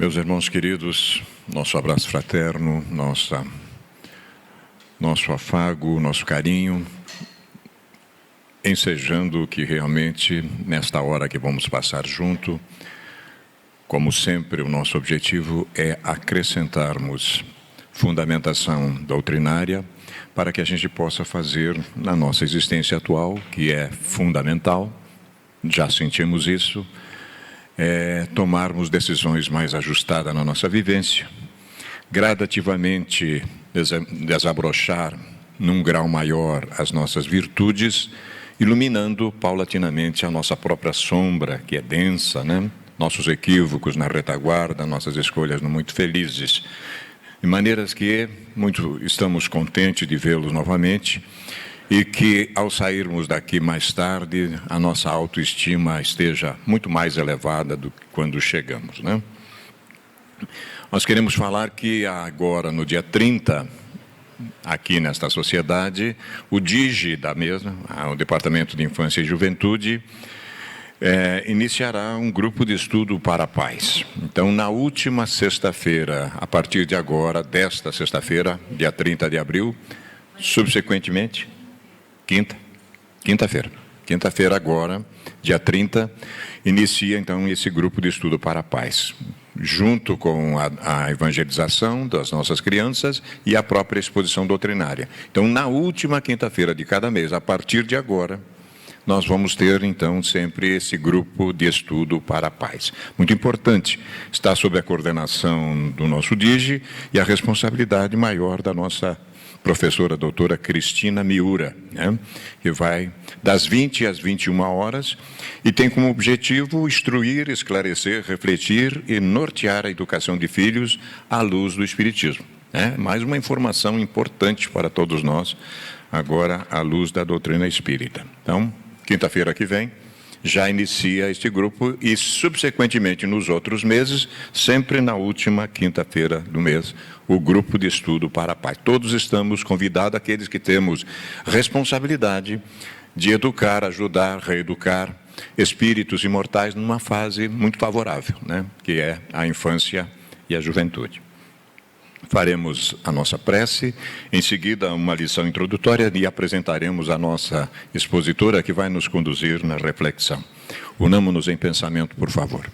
Meus irmãos queridos, nosso abraço fraterno, nosso afago, nosso carinho, ensejando que realmente, nesta hora que vamos passar junto, como sempre, o nosso objetivo é acrescentarmos fundamentação doutrinária para que a gente possa fazer na nossa existência atual, que é fundamental, já sentimos isso, tomarmos decisões mais ajustadas na nossa vivência, gradativamente desabrochar num grau maior as nossas virtudes, iluminando paulatinamente a nossa própria sombra, que é densa, né? Nossos equívocos na retaguarda, nossas escolhas não muito felizes, de maneiras que estamos contentes de vê-los novamente e que, ao sairmos daqui mais tarde, a nossa autoestima esteja muito mais elevada do que quando chegamos, né? Nós queremos falar que agora, no dia 30, aqui nesta sociedade, o DIGE da mesma, o Departamento de Infância e Juventude, iniciará um grupo de estudo para a paz. Então, na última sexta-feira, a partir de agora, desta sexta-feira, dia 30 de abril, subsequentemente, quinta-feira agora, dia 30, inicia então esse grupo de estudo para a paz, junto com a evangelização das nossas crianças e a própria exposição doutrinária. Então, na última quinta-feira de cada mês, a partir de agora, nós vamos ter, então, sempre esse grupo de estudo para a paz. Muito importante, está sob a coordenação do nosso DIGE e a responsabilidade maior da nossa professora doutora Cristina Miura, né, que vai das 20 às 21 horas e tem como objetivo instruir, esclarecer, refletir e nortear a educação de filhos à luz do Espiritismo. Mais uma informação importante para todos nós, agora à luz da doutrina espírita. Então, quinta-feira que vem, já inicia este grupo e, subsequentemente, nos outros meses, sempre na última quinta-feira do mês, o grupo de estudo para a paz. Todos estamos convidados, aqueles que temos responsabilidade de educar, ajudar, reeducar espíritos imortais numa fase muito favorável, né? Que é a infância e a juventude. Faremos a nossa prece, em seguida uma lição introdutória e apresentaremos a nossa expositora que vai nos conduzir na reflexão. Unamo-nos em pensamento, por favor.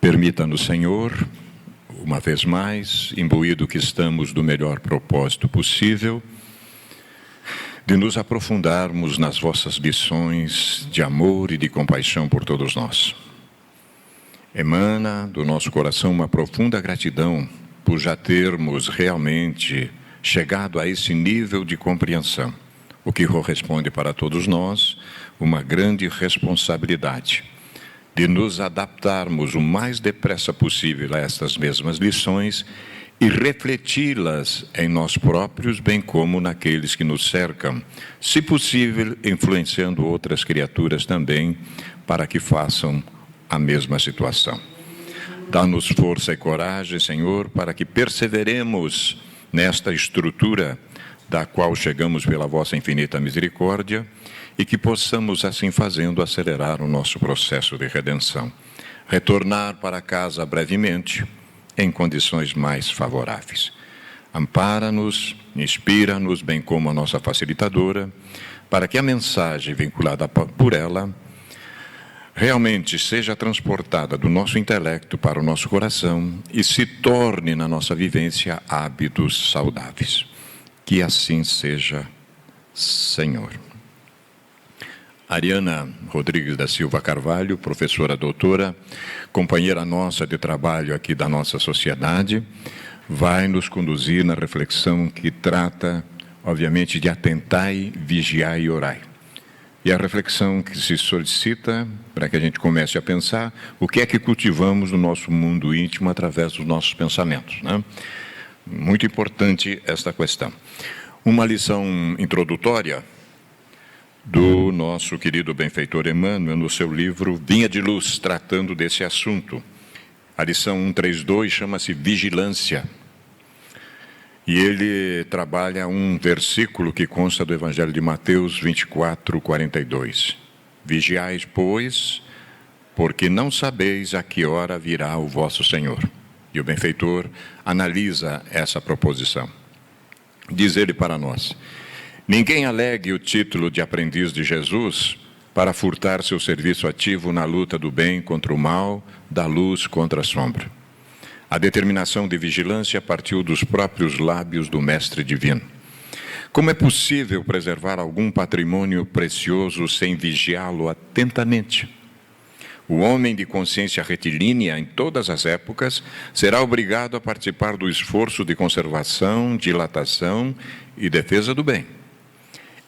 Permita-nos, Senhor, uma vez mais, imbuído que estamos do melhor propósito possível, de nos aprofundarmos nas vossas lições de amor e de compaixão por todos nós. Emana do nosso coração uma profunda gratidão por já termos realmente chegado a esse nível de compreensão, o que corresponde para todos nós uma grande responsabilidade de nos adaptarmos o mais depressa possível a estas mesmas lições e refleti-las em nós próprios, bem como naqueles que nos cercam, se possível, influenciando outras criaturas também, para que façam a mesma situação. Dá-nos força e coragem, Senhor, para que perseveremos nesta estrutura da qual chegamos pela vossa infinita misericórdia e que possamos, assim fazendo, acelerar o nosso processo de redenção. Retornar para casa brevemente, em condições mais favoráveis. Ampara-nos, inspira-nos, bem como a nossa facilitadora, para que a mensagem vinculada por ela realmente seja transportada do nosso intelecto para o nosso coração e se torne na nossa vivência hábitos saudáveis. Que assim seja, Senhor. Ariana Rodrigues da Silva Carvalho, professora doutora, companheira nossa de trabalho aqui da nossa sociedade, vai nos conduzir na reflexão que trata, obviamente, de atentai, vigiai e orai. E a reflexão que se solicita, para que a gente comece a pensar, o que é que cultivamos no nosso mundo íntimo através dos nossos pensamentos, né? Muito importante esta questão. Uma lição introdutória do nosso querido benfeitor Emmanuel, no seu livro Vinha de Luz, tratando desse assunto. A lição 132 chama-se Vigilância. E ele trabalha um versículo que consta do Evangelho de Mateus 24, 42. Vigiais, pois, porque não sabeis a que hora virá o vosso Senhor. E o benfeitor analisa essa proposição. Diz ele para nós: ninguém alegue o título de aprendiz de Jesus para furtar seu serviço ativo na luta do bem contra o mal, da luz contra a sombra. A determinação de vigilância partiu dos próprios lábios do Mestre Divino. Como é possível preservar algum patrimônio precioso sem vigiá-lo atentamente? O homem de consciência retilínea, em todas as épocas, será obrigado a participar do esforço de conservação, dilatação e defesa do bem.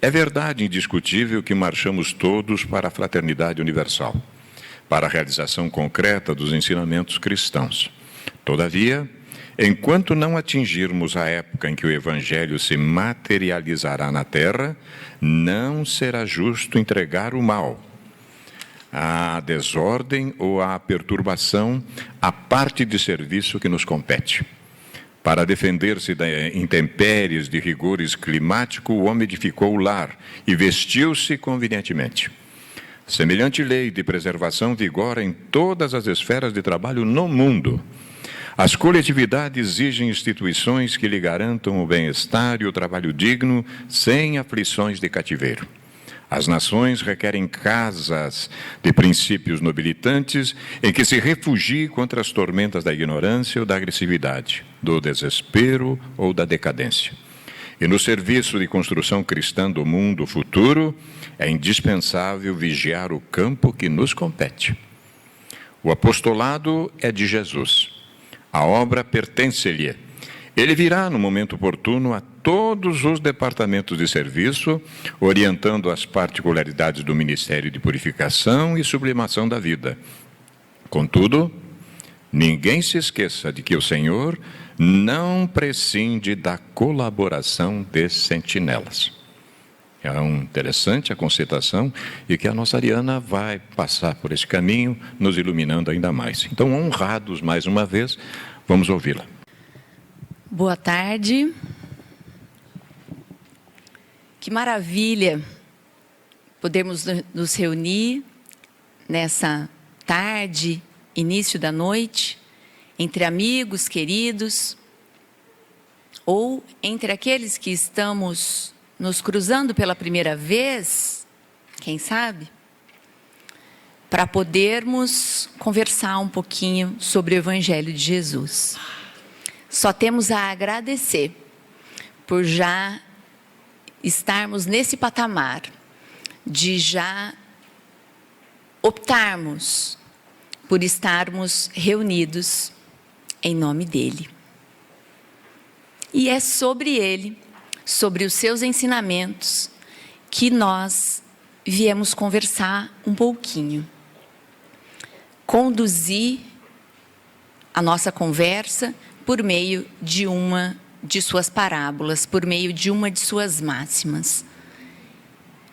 É verdade indiscutível que marchamos todos para a fraternidade universal, para a realização concreta dos ensinamentos cristãos. Todavia, enquanto não atingirmos a época em que o Evangelho se materializará na terra, não será justo entregar o mal, a desordem ou a perturbação à parte de serviço que nos compete. Para defender-se de intempéries, de rigores climáticos, o homem edificou o lar e vestiu-se convenientemente. Semelhante lei de preservação vigora em todas as esferas de trabalho no mundo. As coletividades exigem instituições que lhe garantam o bem-estar e o trabalho digno, sem aflições de cativeiro. As nações requerem casas de princípios nobilitantes em que se refugie contra as tormentas da ignorância ou da agressividade, do desespero ou da decadência. E no serviço de construção cristã do mundo futuro, é indispensável vigiar o campo que nos compete. O apostolado é de Jesus. A obra pertence-lhe. Ele virá no momento oportuno a todos os departamentos de serviço, orientando as particularidades do ministério de purificação e sublimação da vida. Contudo, ninguém se esqueça de que o Senhor não prescinde da colaboração de sentinelas. É interessante a conceitação e que a nossa Ariana vai passar por esse caminho, nos iluminando ainda mais. Então, honrados mais uma vez, vamos ouvi-la. Boa tarde. Que maravilha podermos nos reunir nessa tarde, início da noite, entre amigos queridos, ou entre aqueles que estamos nos cruzando pela primeira vez, quem sabe, para podermos conversar um pouquinho sobre o Evangelho de Jesus. Só temos a agradecer por já estarmos nesse patamar, de já optarmos por estarmos reunidos em nome dele. E é sobre ele, sobre os seus ensinamentos, que nós viemos conversar um pouquinho. Conduzir a nossa conversa por meio de uma de suas parábolas, por meio de uma de suas máximas.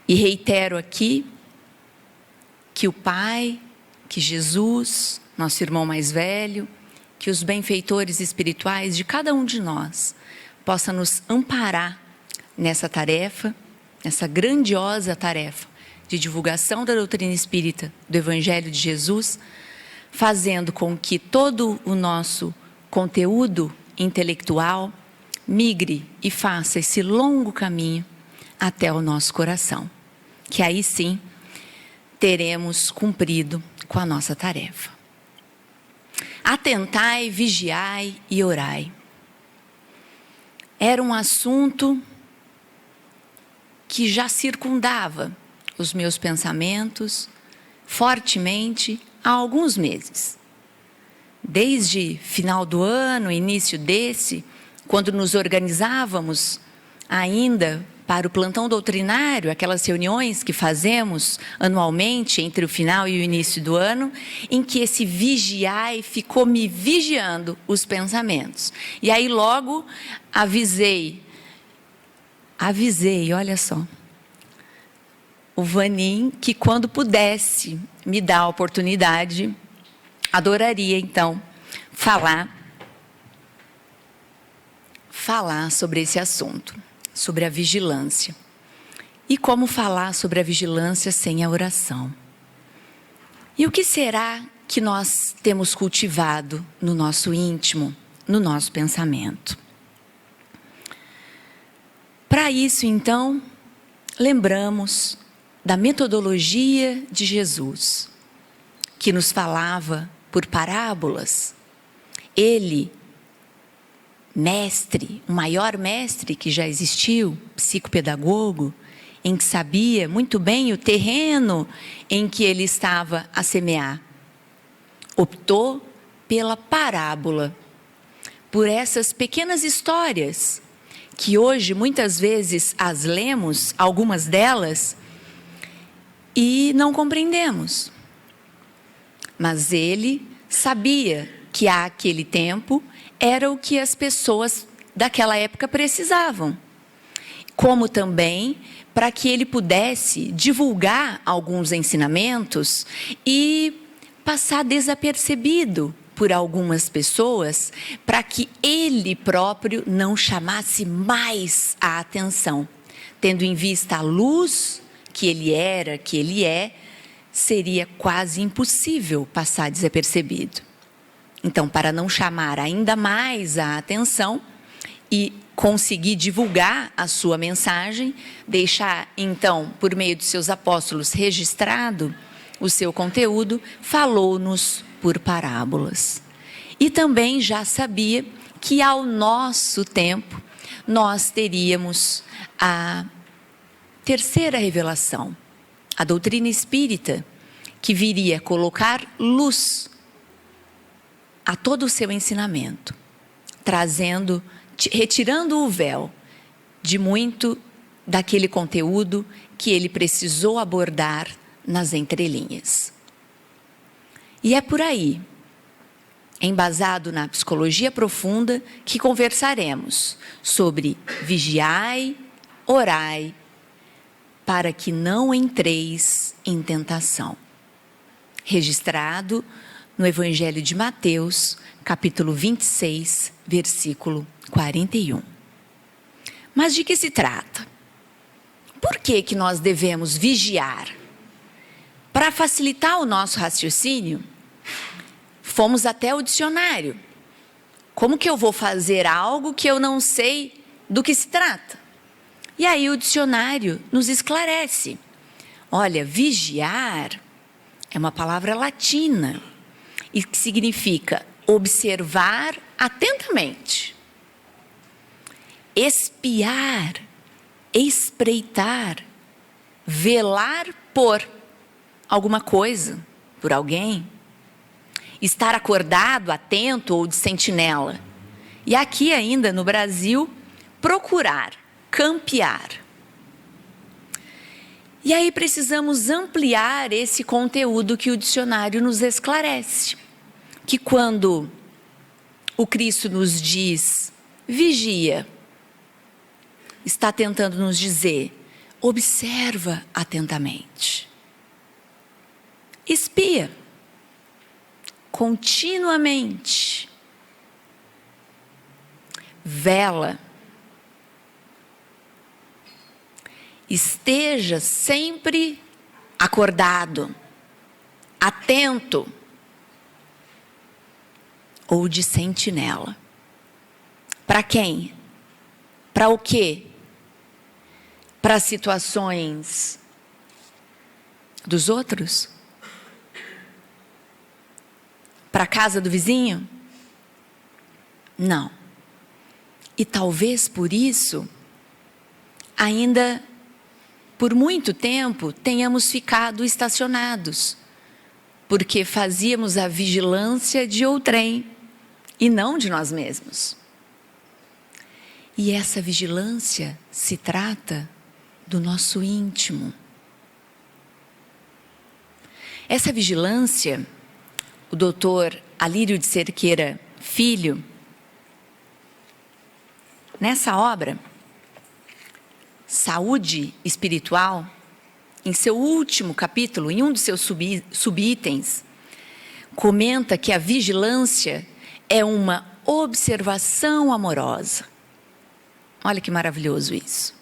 E reitero aqui que o Pai, que Jesus, nosso irmão mais velho, que os benfeitores espirituais de cada um de nós possa nos amparar nessa tarefa, nessa grandiosa tarefa de divulgação da doutrina espírita, do Evangelho de Jesus, fazendo com que todo o nosso conteúdo intelectual migre e faça esse longo caminho até o nosso coração, que aí sim teremos cumprido com a nossa tarefa. Atentai, vigiai e orai. Era um assunto que já circundava os meus pensamentos fortemente há alguns meses. Desde final do ano, início desse, quando nos organizávamos ainda para o plantão doutrinário, aquelas reuniões que fazemos anualmente entre o final e o início do ano, em que esse vigiai ficou me vigiando os pensamentos. E aí logo avisei, olha só, o Vanim, que quando pudesse me dar a oportunidade, adoraria então falar sobre esse assunto, sobre a vigilância. E como falar sobre a vigilância sem a oração? E o que será que nós temos cultivado no nosso íntimo, no nosso pensamento? Para isso, então, lembramos da metodologia de Jesus, que nos falava por parábolas. Ele, mestre, o maior mestre que já existiu, psicopedagogo, em que sabia muito bem o terreno em que ele estava a semear, optou pela parábola, por essas pequenas histórias, que hoje muitas vezes as lemos, algumas delas, e não compreendemos. Mas ele sabia que àquele tempo era o que as pessoas daquela época precisavam. Como também para que ele pudesse divulgar alguns ensinamentos e passar desapercebido por algumas pessoas, para que ele próprio não chamasse mais a atenção. Tendo em vista a luz que ele era, que ele é, seria quase impossível passar desapercebido. Então, para não chamar ainda mais a atenção e conseguir divulgar a sua mensagem, deixar, então, por meio de seus apóstolos registrado o seu conteúdo, falou-nos por parábolas. E também já sabia que ao nosso tempo nós teríamos a terceira revelação, a doutrina espírita, que viria colocar luz a todo o seu ensinamento, retirando o véu de muito daquele conteúdo que ele precisou abordar nas entrelinhas. E é por aí, embasado na psicologia profunda, que conversaremos sobre vigiai, orai, para que não entreis em tentação. Registrado no Evangelho de Mateus, capítulo 26, versículo 41. Mas de que se trata? Por que nós devemos vigiar? Para facilitar o nosso raciocínio, fomos até o dicionário. Como que eu vou fazer algo que eu não sei do que se trata? E aí o dicionário nos esclarece. Olha, vigiar é uma palavra latina e que significa observar atentamente, espiar, espreitar, velar por alguma coisa, por alguém, estar acordado, atento ou de sentinela. E aqui ainda no Brasil, procurar, campear. E aí precisamos ampliar esse conteúdo que o dicionário nos esclarece. Que quando o Cristo nos diz, vigia, está tentando nos dizer, observa atentamente. Espia, continuamente. Vela. Esteja sempre acordado, atento ou de sentinela. Para quem? Para o quê? Para situações dos outros? Para a casa do vizinho? Não. E talvez por isso, ainda por muito tempo, tenhamos ficado estacionados, porque fazíamos a vigilância de outrem e não de nós mesmos. E essa vigilância se trata do nosso íntimo. Essa vigilância, o doutor Alírio de Cerqueira Filho, nessa obra, Saúde Espiritual, em seu último capítulo, em um dos seus subitens, comenta que a vigilância é uma observação amorosa. Olha que maravilhoso isso.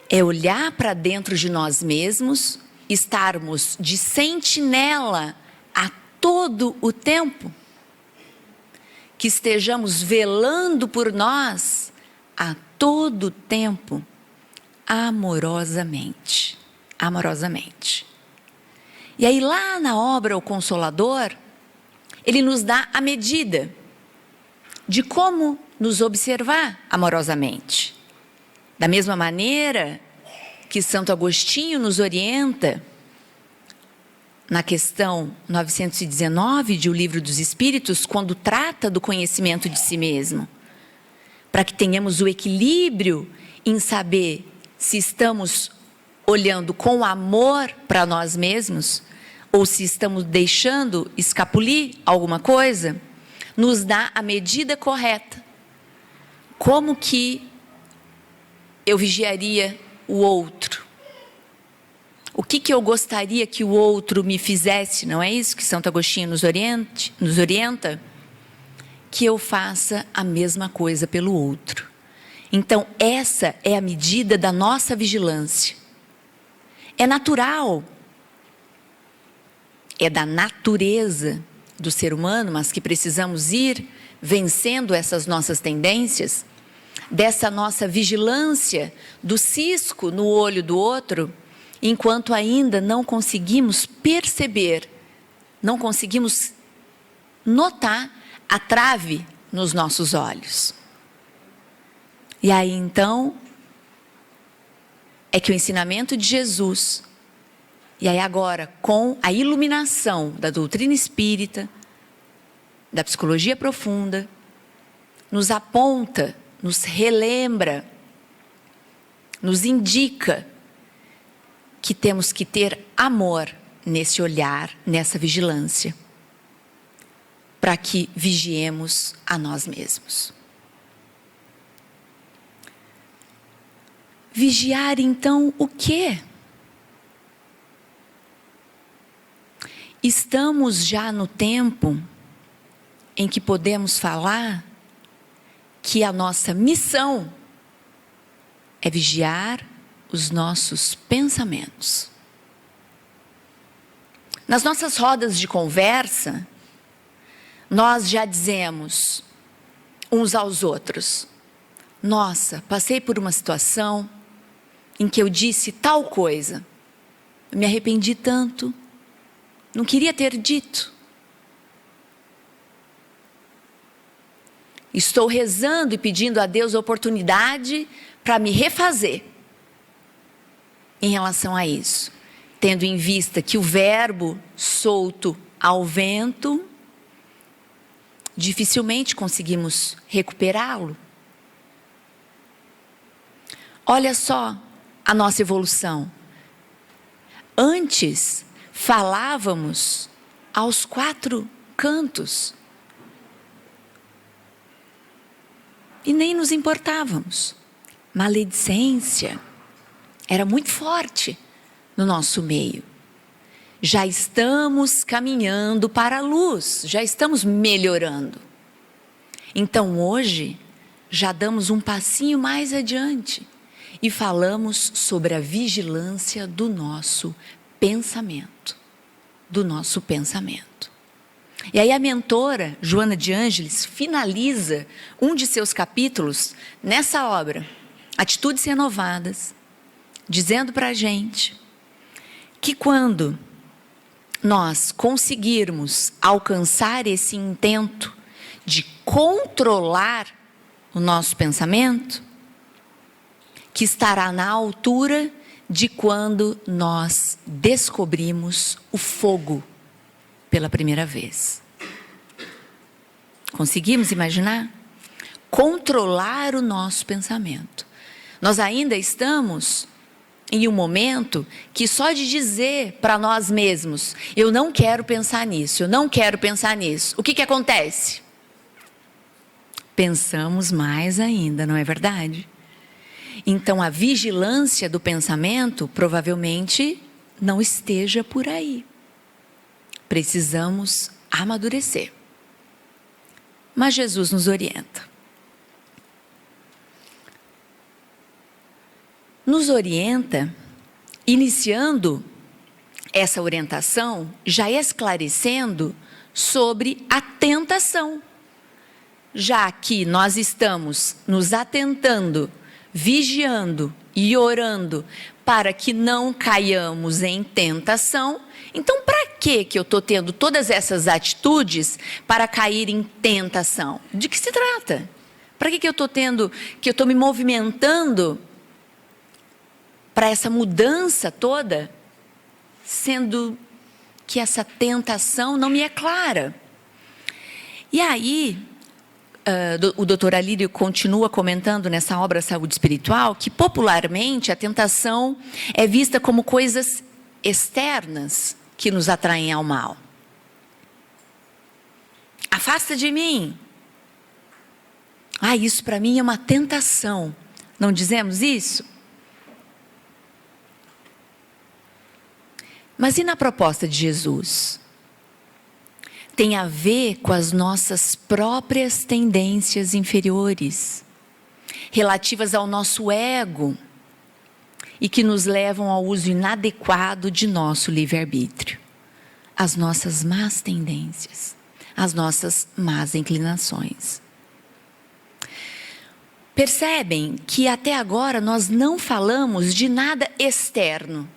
É olhar para dentro de nós mesmos estarmos de sentinela a todo o tempo? Que estejamos velando por nós a todo o tempo, amorosamente. Amorosamente. E aí lá na obra O Consolador, ele nos dá a medida de como nos observar amorosamente. Da mesma maneira que Santo Agostinho nos orienta na questão 919 de O Livro dos Espíritos, quando trata do conhecimento de si mesmo, para que tenhamos o equilíbrio em saber se estamos olhando com amor para nós mesmos ou se estamos deixando escapulir alguma coisa, nos dá a medida correta. Como que eu vigiaria o outro? O que eu gostaria que o outro me fizesse? Não é isso que Santo Agostinho nos orienta? Que eu faça a mesma coisa pelo outro. Então, essa é a medida da nossa vigilância. É natural. É da natureza do ser humano, mas que precisamos ir vencendo essas nossas tendências, dessa nossa vigilância do cisco no olho do outro, enquanto ainda não conseguimos perceber, não conseguimos notar a trave nos nossos olhos. E aí então, é que o ensinamento de Jesus, e aí agora com a iluminação da doutrina espírita, da psicologia profunda, nos aponta, nos relembra, nos indica que temos que ter amor nesse olhar, nessa vigilância, para que vigiemos a nós mesmos. Vigiar então o quê? Estamos já no tempo em que podemos falar que a nossa missão é vigiar os nossos pensamentos. Nas nossas rodas de conversa, nós já dizemos uns aos outros: nossa, passei por uma situação em que eu disse tal coisa, eu me arrependi tanto, não queria ter dito. Estou rezando e pedindo a Deus a oportunidade para me refazer em relação a isso, tendo em vista que o verbo solto ao vento, dificilmente conseguimos recuperá-lo. Olha só a nossa evolução. Antes, falávamos aos quatro cantos e nem nos importávamos. Maledicência era muito forte no nosso meio. Já estamos caminhando para a luz, já estamos melhorando. Então hoje já damos um passinho mais adiante e falamos sobre a vigilância do nosso pensamento, do nosso pensamento. E aí a mentora Joana de Ângeles finaliza um de seus capítulos nessa obra, Atitudes Renovadas, dizendo para a gente que quando nós conseguirmos alcançar esse intento de controlar o nosso pensamento, que estará na altura de quando nós descobrimos o fogo pela primeira vez. Conseguimos imaginar? Controlar o nosso pensamento. Nós ainda estamos em um momento que só de dizer para nós mesmos, eu não quero pensar nisso, eu não quero pensar nisso, o que acontece? Pensamos mais ainda, não é verdade? Então a vigilância do pensamento provavelmente não esteja por aí. Precisamos amadurecer. Mas Jesus nos orienta. Nos orienta iniciando essa orientação já esclarecendo sobre a tentação. Já que nós estamos nos atentando, vigiando e orando para que não caiamos em tentação, então para que eu estou tendo todas essas atitudes para cair em tentação? De que se trata? Para que eu estou me movimentando para essa mudança toda, sendo que essa tentação não me é clara? E aí, o Dr. Alírio continua comentando nessa obra Saúde Espiritual que popularmente a tentação é vista como coisas externas que nos atraem ao mal. Afasta de mim. Isso para mim é uma tentação. Não dizemos isso? Mas e na proposta de Jesus? Tem a ver com as nossas próprias tendências inferiores, relativas ao nosso ego, e que nos levam ao uso inadequado de nosso livre-arbítrio. As nossas más tendências, as nossas más inclinações. Percebem que até agora nós não falamos de nada externo,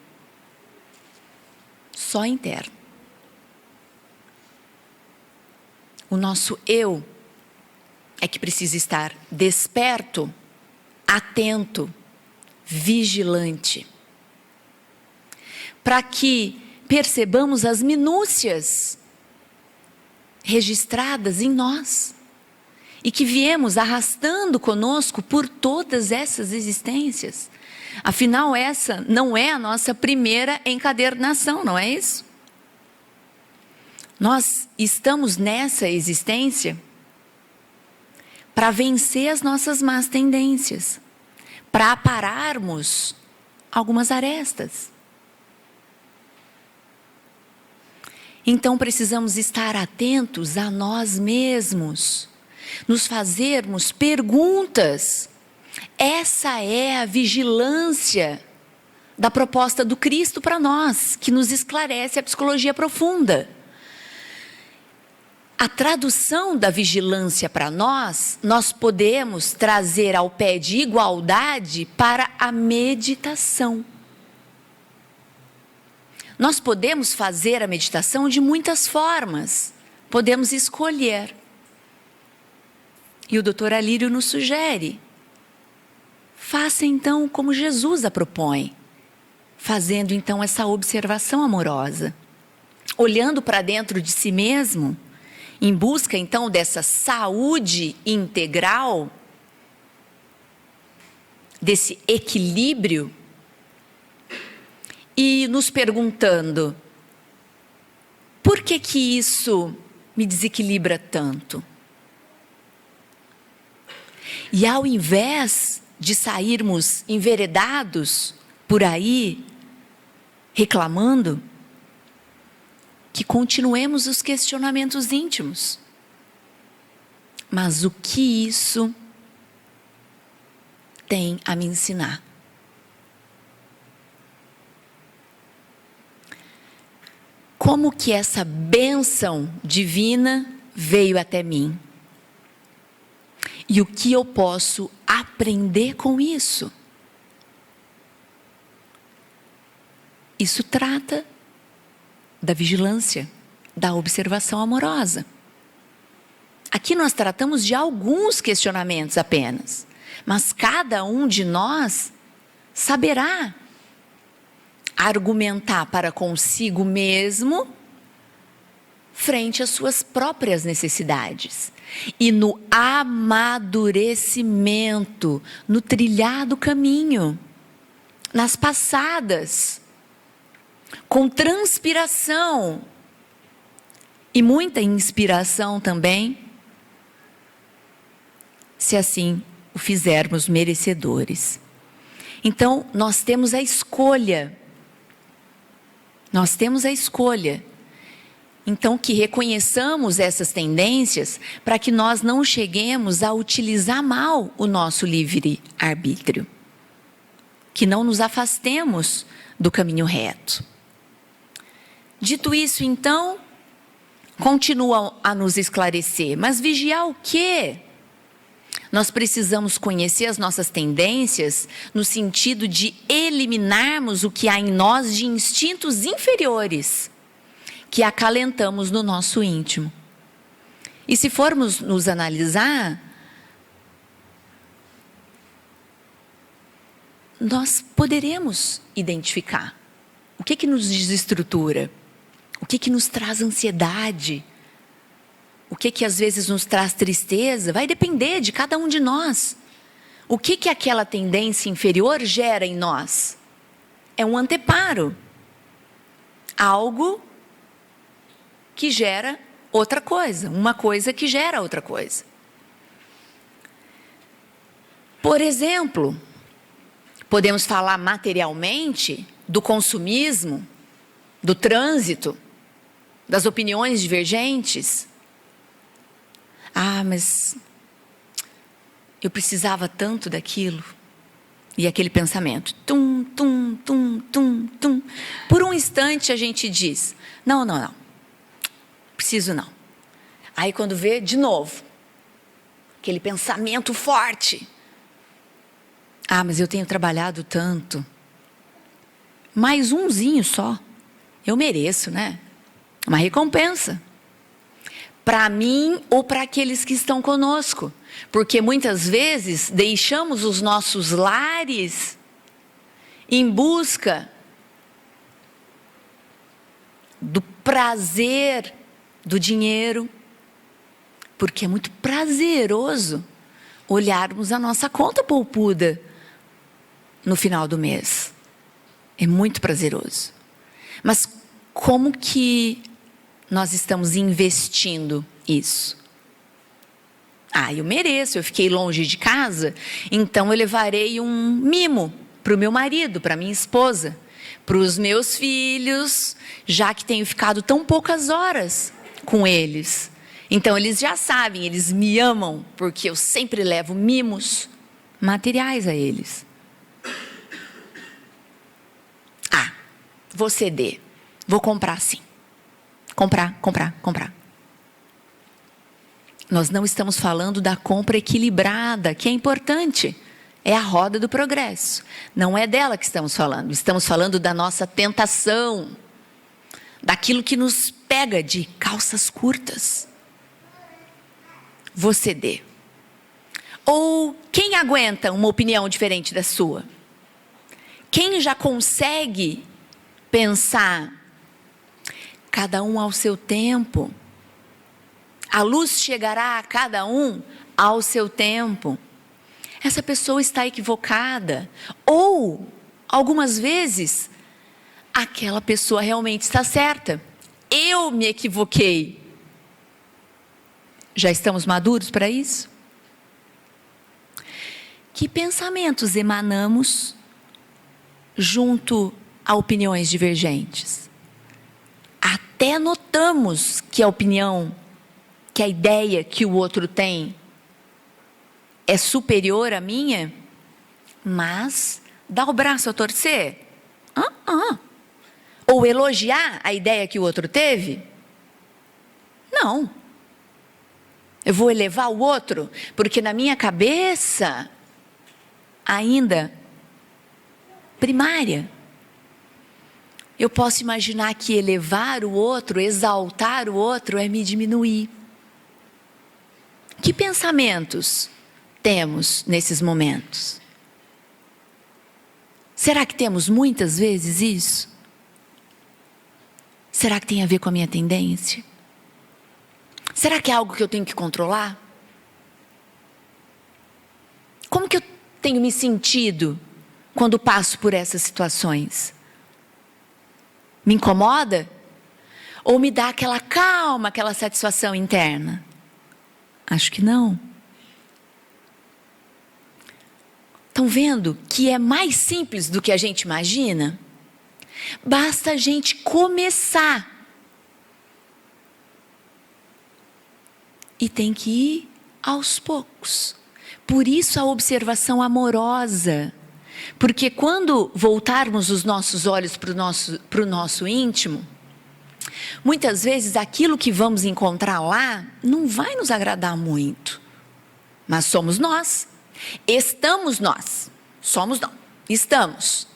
só interno. O nosso eu é que precisa estar desperto, atento, vigilante, para que percebamos as minúcias registradas em nós e que viemos arrastando conosco por todas essas existências. Afinal, essa não é a nossa primeira encadernação, não é isso? Nós estamos nessa existência para vencer as nossas más tendências, para apararmos algumas arestas. Então precisamos estar atentos a nós mesmos, nos fazermos perguntas. Essa é a vigilância da proposta do Cristo para nós, que nos esclarece a psicologia profunda. A tradução da vigilância para nós podemos trazer ao pé de igualdade para a meditação. Nós podemos fazer a meditação de muitas formas, podemos escolher. E o Dr. Alírio nos sugere, faça então como Jesus a propõe, fazendo então essa observação amorosa, olhando para dentro de si mesmo, em busca, então, dessa saúde integral, desse equilíbrio, e nos perguntando, por que isso me desequilibra tanto? E ao invés de sairmos enveredados por aí, reclamando, que continuemos os questionamentos íntimos. Mas o que isso tem a me ensinar? Como que essa bênção divina veio até mim? E o que eu posso aprender com isso? Isso trata da vigilância, da observação amorosa. Aqui nós tratamos de alguns questionamentos apenas, mas cada um de nós saberá argumentar para consigo mesmo frente às suas próprias necessidades. E no amadurecimento, no trilhado caminho, nas passadas, com transpiração e muita inspiração também, se assim o fizermos merecedores. Então, nós temos a escolha. Nós temos a escolha. Então, que reconheçamos essas tendências para que nós não cheguemos a utilizar mal o nosso livre-arbítrio. Que não nos afastemos do caminho reto. Dito isso, então, continua a nos esclarecer. Mas vigiar o quê? Nós precisamos conhecer as nossas tendências no sentido de eliminarmos o que há em nós de instintos inferiores, que acalentamos no nosso íntimo. E se formos nos analisar, nós poderemos identificar o que nos desestrutura, o que nos traz ansiedade, o que às vezes nos traz tristeza. Vai depender de cada um de nós. O que aquela tendência inferior gera em nós? É um anteparo. Algo que gera outra coisa. Uma coisa que gera outra coisa. Por exemplo, podemos falar materialmente do consumismo, do trânsito, das opiniões divergentes. Ah, mas eu precisava tanto daquilo. E aquele pensamento, tum, tum, tum, tum, tum. Por um instante a gente diz, não, preciso não. Aí quando vê, de novo, aquele pensamento forte. Ah, mas eu tenho trabalhado tanto. Mais umzinho só. Eu mereço, né? Uma recompensa. Para mim ou para aqueles que estão conosco. Porque muitas vezes deixamos os nossos lares em busca do prazer do dinheiro. Porque é muito prazeroso olharmos a nossa conta poupuda no final do mês. É muito prazeroso. Mas como que nós estamos investindo isso? Ah, eu mereço, eu fiquei longe de casa, então eu levarei um mimo para o meu marido, para minha esposa, para os meus filhos, já que tenho ficado tão poucas horas com eles. Então eles já sabem, eles me amam, porque eu sempre levo mimos materiais a eles. Ah, vou ceder, vou comprar sim. Comprar. Nós não estamos falando da compra equilibrada, que é importante. É a roda do progresso. Não é dela que estamos falando. Estamos falando da nossa tentação. Daquilo que nos pega de calças curtas. Vou ceder. Ou quem aguenta uma opinião diferente da sua? Quem já consegue pensar cada um ao seu tempo? A luz chegará a cada um ao seu tempo. Essa pessoa está equivocada. Ou, algumas vezes, aquela pessoa realmente está certa. Eu me equivoquei. Já estamos maduros para isso? Que pensamentos emanamos junto a opiniões divergentes? Até notamos que a opinião, que a ideia que o outro tem é superior à minha, mas dá o braço a torcer? Ou elogiar a ideia que o outro teve? Não. Eu vou elevar o outro, porque na minha cabeça, ainda primária, eu posso imaginar que elevar o outro, exaltar o outro é me diminuir. Que pensamentos temos nesses momentos? Será que temos muitas vezes isso? Será que tem a ver com a minha tendência? Será que é algo que eu tenho que controlar? Como que eu tenho me sentido quando passo por essas situações? Me incomoda? Ou me dá aquela calma, aquela satisfação interna? Acho que não. Estão vendo que é mais simples do que a gente imagina? Basta a gente começar. E tem que ir aos poucos. Por isso a observação amorosa. Porque quando voltarmos os nossos olhos para o nosso íntimo, Muitas vezes aquilo que vamos encontrar lá não vai nos agradar muito. Mas somos nós. Estamos nós. Somos não. Estamos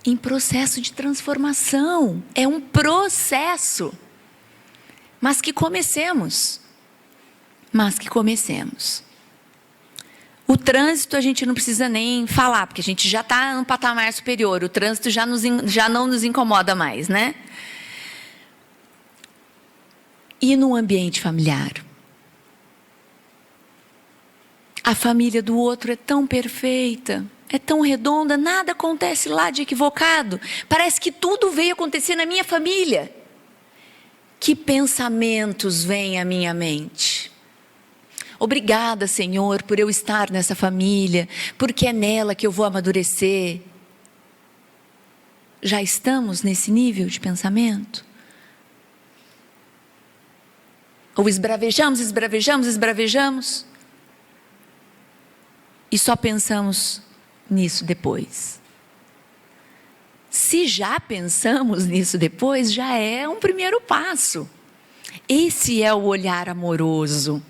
em processo de transformação. É um processo. Mas que comecemos. O trânsito a gente não precisa nem falar, porque a gente já está no patamar superior. O trânsito já não nos incomoda mais, né? E no ambiente familiar? A família do outro é tão perfeita, é tão redonda, nada acontece lá de equivocado. Parece que tudo veio acontecer na minha família. Que pensamentos vêm à minha mente? Obrigada, Senhor, por eu estar nessa família, porque é nela que eu vou amadurecer. Já estamos nesse nível de pensamento? Ou esbravejamos e só pensamos nisso depois? Se já pensamos nisso depois, já é um primeiro passo. Esse é o olhar amoroso.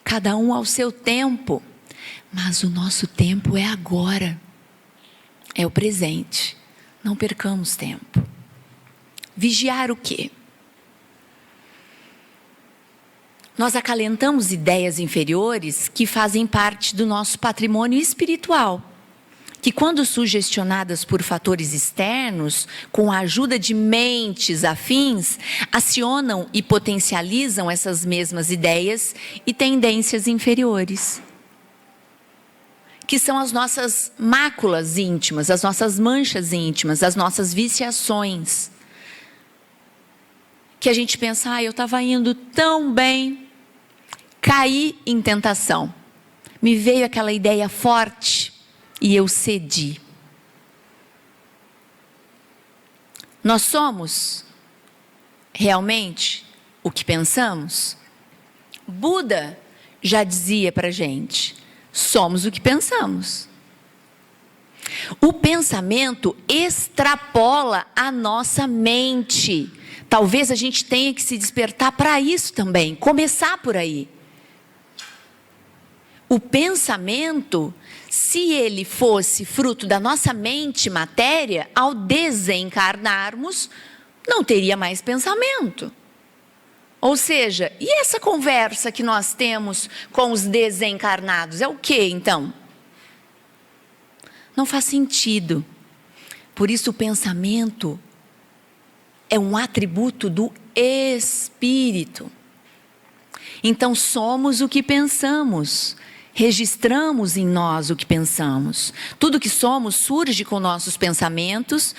Cada um ao seu tempo, mas o nosso tempo é agora, é o presente, não percamos tempo. Vigiar o quê? Nós acalentamos ideias inferiores que fazem parte do nosso patrimônio espiritual, que quando sugestionadas por fatores externos, com a ajuda de mentes afins, acionam e potencializam essas mesmas ideias e tendências inferiores. Que são as nossas máculas íntimas, as nossas manchas íntimas, as nossas viciações. Que a gente pensa, eu estava indo tão bem, caí em tentação. Me veio aquela ideia forte. E eu cedi. Nós somos realmente o que pensamos? Buda já dizia para a gente, somos o que pensamos. O pensamento extrapola a nossa mente. Talvez a gente tenha que se despertar para isso também, começar por aí. O pensamento, se ele fosse fruto da nossa mente matéria, ao desencarnarmos, não teria mais pensamento. Ou seja, e essa conversa que nós temos com os desencarnados, é o quê então? Não faz sentido. Por isso o pensamento é um atributo do espírito. Então somos o que pensamos. Registramos em nós o que pensamos. Tudo que somos surge com nossos pensamentos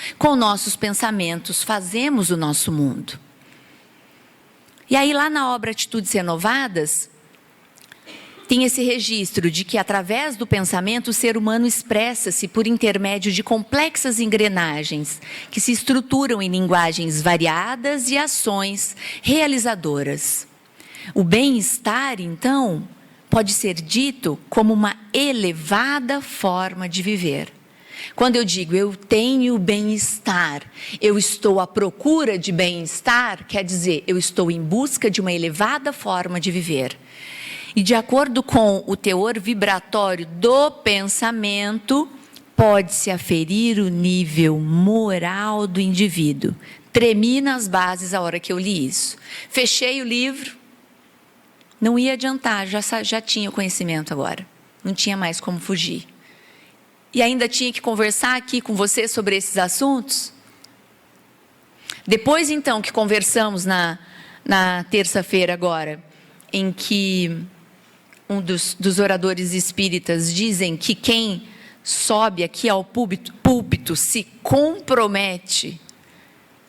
fazemos o nosso mundo. E aí lá na obra Atitudes Renovadas, tem esse registro de que através do pensamento o ser humano expressa-se por intermédio de complexas engrenagens que se estruturam em linguagens variadas e ações realizadoras. O bem-estar, então, pode ser dito como uma elevada forma de viver. Quando eu digo eu tenho bem-estar, eu estou à procura de bem-estar, quer dizer, eu estou em busca de uma elevada forma de viver. E de acordo com o teor vibratório do pensamento, pode-se aferir o nível moral do indivíduo. Tremi nas bases a hora que eu li isso. Fechei o livro. Não ia adiantar, já tinha o conhecimento agora. Não tinha mais como fugir. E ainda tinha que conversar aqui com você sobre esses assuntos. Depois, então, que conversamos na terça-feira agora, em que um dos oradores espíritas dizem que quem sobe aqui ao púlpito se compromete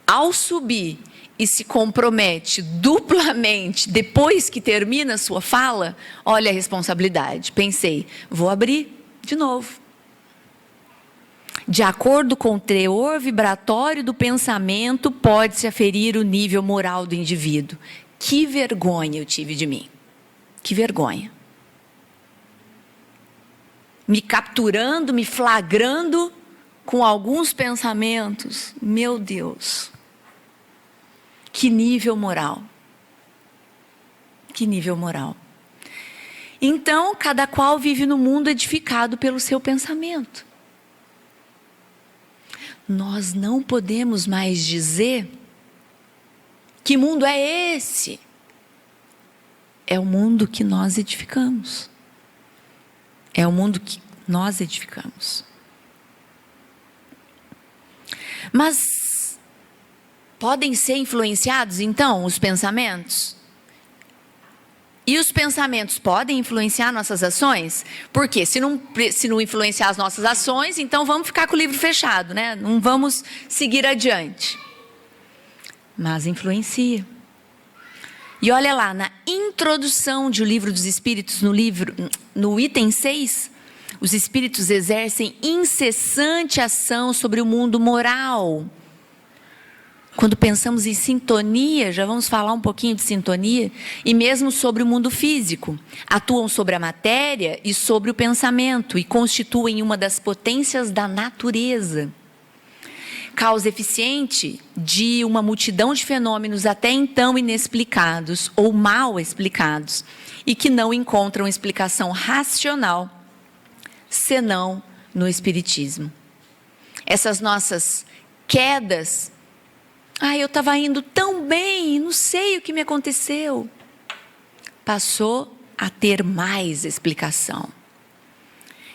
ao subir, e se compromete duplamente depois que termina a sua fala, olha a responsabilidade. Pensei, vou abrir de novo. De acordo com o teor vibratório do pensamento, pode-se aferir o nível moral do indivíduo. Que vergonha eu tive de mim. Que vergonha. Me capturando, me flagrando com alguns pensamentos. Meu Deus. Que nível moral. Que nível moral. Então, cada qual vive no mundo edificado pelo seu pensamento. Nós não podemos mais dizer que mundo é esse. É o mundo que nós edificamos. É o mundo que nós edificamos. Mas podem ser influenciados, então, os pensamentos? E os pensamentos podem influenciar nossas ações? Porque se não influenciar as nossas ações, então vamos ficar com o livro fechado, né? Não vamos seguir adiante. Mas influencia. E olha lá, na introdução de O Livro dos Espíritos, no item 6, os espíritos exercem incessante ação sobre o mundo moral. Quando pensamos em sintonia, já vamos falar um pouquinho de sintonia, e mesmo sobre o mundo físico. Atuam sobre a matéria e sobre o pensamento e constituem uma das potências da natureza. Causa eficiente de uma multidão de fenômenos até então inexplicados ou mal explicados e que não encontram explicação racional, senão no Espiritismo. Essas nossas quedas... eu estava indo tão bem, não sei o que me aconteceu. Passou a ter mais explicação.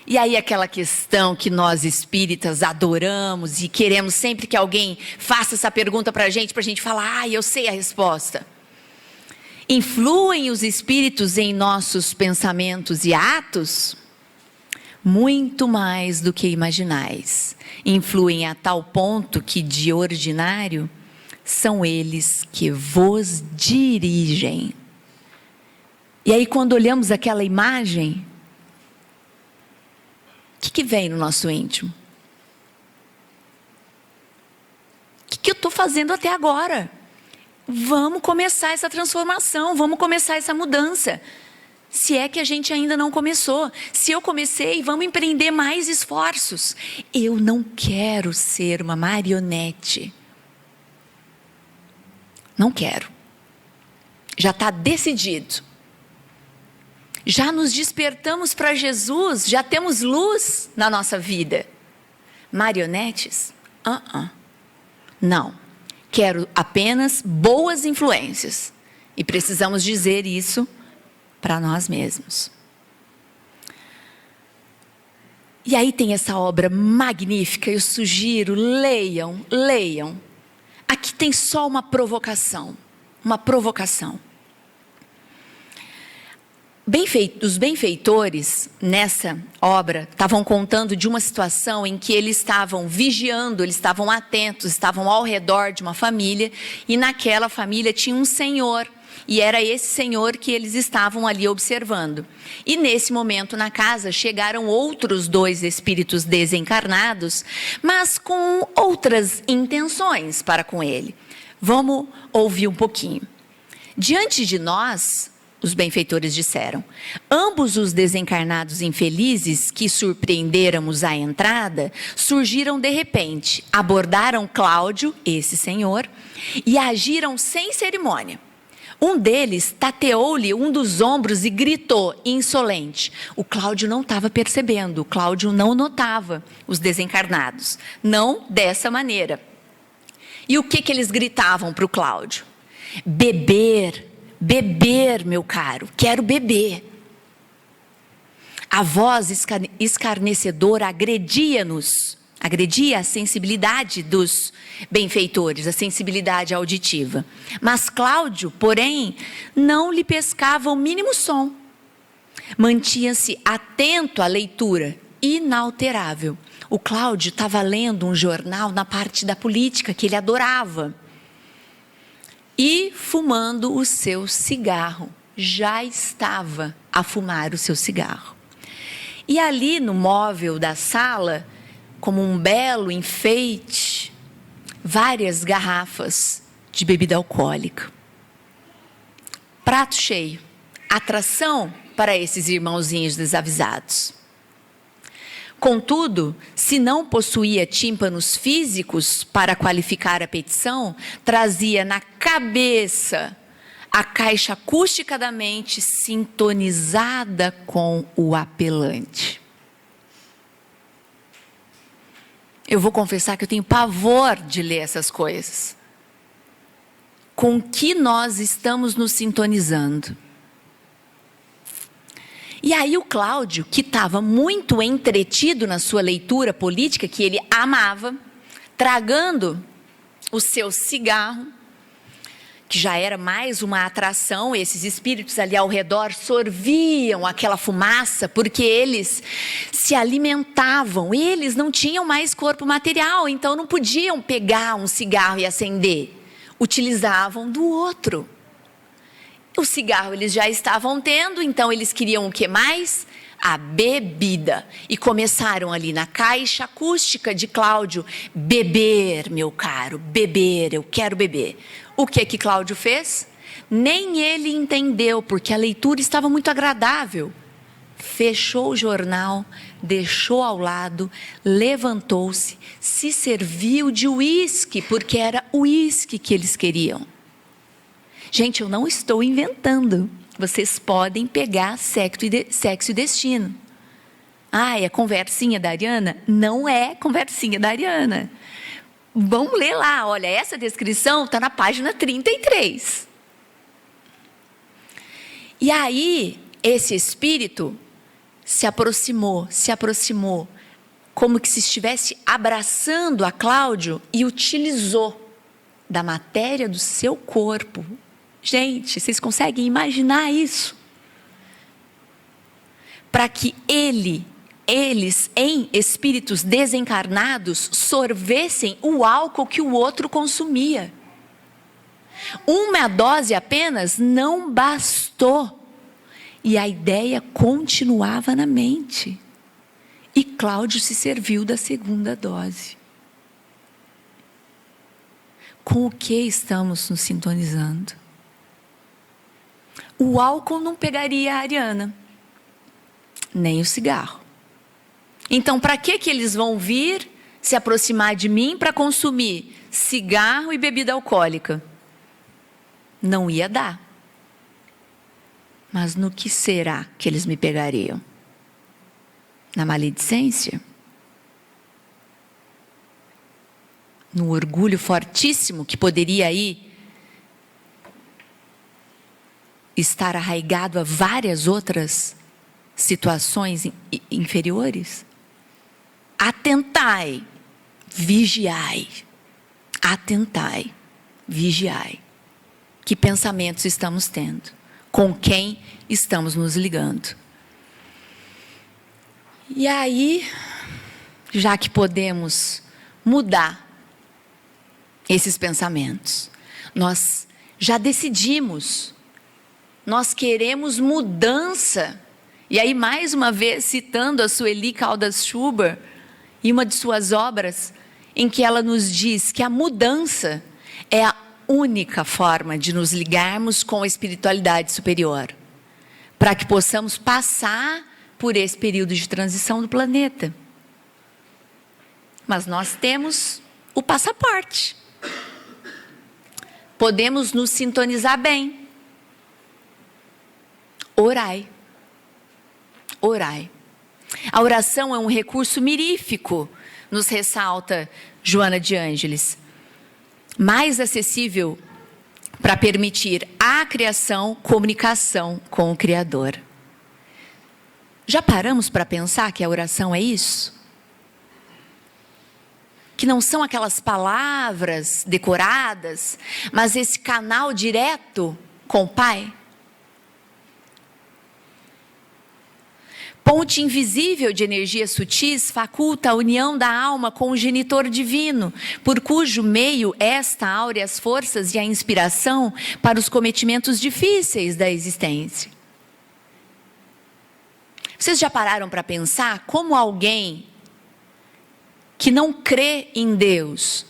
E aí aquela questão que nós espíritas adoramos e queremos sempre que alguém faça essa pergunta para a gente falar, eu sei a resposta. Influem os espíritos em nossos pensamentos e atos? Muito mais do que imaginais. Influem a tal ponto que, de ordinário, são eles que vos dirigem. E aí, quando olhamos aquela imagem, o que vem no nosso íntimo? O que eu estou fazendo até agora? Vamos começar essa transformação, vamos começar essa mudança. Se é que a gente ainda não começou. Se eu comecei, vamos empreender mais esforços. Eu não quero ser uma marionete. Não quero. Já está decidido. Já nos despertamos para Jesus, já temos luz na nossa vida. Marionetes? Não. Quero apenas boas influências. E precisamos dizer isso para nós mesmos. E aí tem essa obra magnífica, eu sugiro, leiam. Aqui tem só uma provocação. Os benfeitores, nessa obra, estavam contando de uma situação em que eles estavam vigiando, eles estavam atentos, estavam ao redor de uma família, e naquela família tinha um senhor, e era esse senhor que eles estavam ali observando. E nesse momento na casa chegaram outros 2 espíritos desencarnados, mas com outras intenções para com ele. Vamos ouvir um pouquinho. Diante de nós, os benfeitores disseram, ambos os desencarnados infelizes que surpreendêramos à entrada, surgiram de repente, abordaram Cláudio, esse senhor, e agiram sem cerimônia. Um deles tateou-lhe um dos ombros e gritou, insolente. O Cláudio não estava percebendo, o Cláudio não notava os desencarnados, não dessa maneira. E o que eles gritavam para o Cláudio? Beber, meu caro, quero beber. A voz escarnecedora agredia a sensibilidade dos benfeitores, a sensibilidade auditiva. Mas Cláudio, porém, não lhe pescava o mínimo som. Mantinha-se atento à leitura, inalterável. O Cláudio estava lendo um jornal na parte da política que ele adorava. E fumando o seu cigarro. Já estava a fumar o seu cigarro. E ali no móvel da sala, como um belo enfeite, várias garrafas de bebida alcoólica. Prato cheio. Atração para esses irmãozinhos desavisados. Contudo, se não possuía tímpanos físicos para qualificar a petição, trazia na cabeça a caixa acústica da mente sintonizada com o apelante. Eu vou confessar que eu tenho pavor de ler essas coisas. Com que nós estamos nos sintonizando? E aí o Cláudio, que estava muito entretido na sua leitura política, que ele amava, tragando o seu cigarro, que já era mais uma atração, esses espíritos ali ao redor sorviam aquela fumaça, porque eles se alimentavam, eles não tinham mais corpo material, então não podiam pegar um cigarro e acender, utilizavam do outro. O cigarro eles já estavam tendo, então eles queriam o que mais? A bebida. E começaram ali na caixa acústica de Cláudio, beber, meu caro, beber, eu quero beber. O que Cláudio fez? Nem ele entendeu, porque a leitura estava muito agradável. Fechou o jornal, deixou ao lado, levantou-se, se serviu de uísque, porque era uísque que eles queriam. Gente, eu não estou inventando. Vocês podem pegar Sexo e Destino. Ah, é conversinha da Ariana? Não é conversinha da Ariana. Vamos ler lá, olha, essa descrição está na página 33. E aí, esse espírito se aproximou, como que se estivesse abraçando a Cláudio e utilizou da matéria do seu corpo. Gente, vocês conseguem imaginar isso? Para que eles, em espíritos desencarnados, sorvessem o álcool que o outro consumia. Uma dose apenas não bastou. E a ideia continuava na mente. E Cláudio se serviu da segunda dose. Com o que estamos nos sintonizando? O álcool não pegaria a Ariana, nem o cigarro. Então, para que eles vão vir se aproximar de mim para consumir cigarro e bebida alcoólica? Não ia dar. Mas no que será que eles me pegariam? Na maledicência? No orgulho fortíssimo que poderia aí estar arraigado a várias outras situações inferiores? Atentai, vigiai. Atentai, vigiai. Que pensamentos estamos tendo? Com quem estamos nos ligando? E aí, já que podemos mudar esses pensamentos, nós já decidimos, nós queremos mudança. E aí, mais uma vez, citando a Sueli Caldas Schubert, em uma de suas obras, em que ela nos diz que a mudança é a única forma de nos ligarmos com a espiritualidade superior, para que possamos passar por esse período de transição do planeta. Mas nós temos o passaporte. Podemos nos sintonizar bem. Orai. Orai. A oração é um recurso mirífico, nos ressalta Joana de Ângeles, mais acessível para permitir a criação, comunicação com o Criador. Já paramos para pensar que a oração é isso? Que não são aquelas palavras decoradas, mas esse canal direto com o Pai? Ponte invisível de energias sutis faculta a união da alma com o genitor divino, por cujo meio esta áurea as forças e a inspiração para os cometimentos difíceis da existência. Vocês já pararam para pensar como alguém que não crê em Deus,